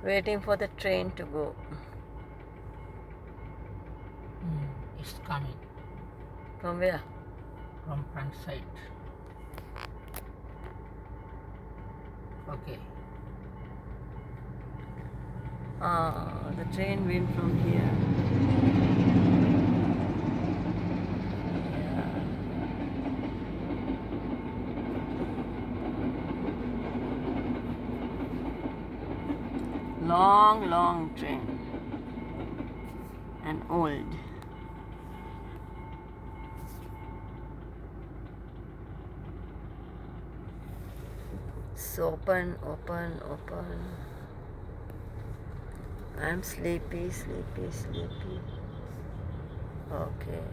Waiting for the train to go. It's coming From where? from front side. Okay. The train went from here. Yeah. Long train. And old. So open. I'm sleepy. Okay.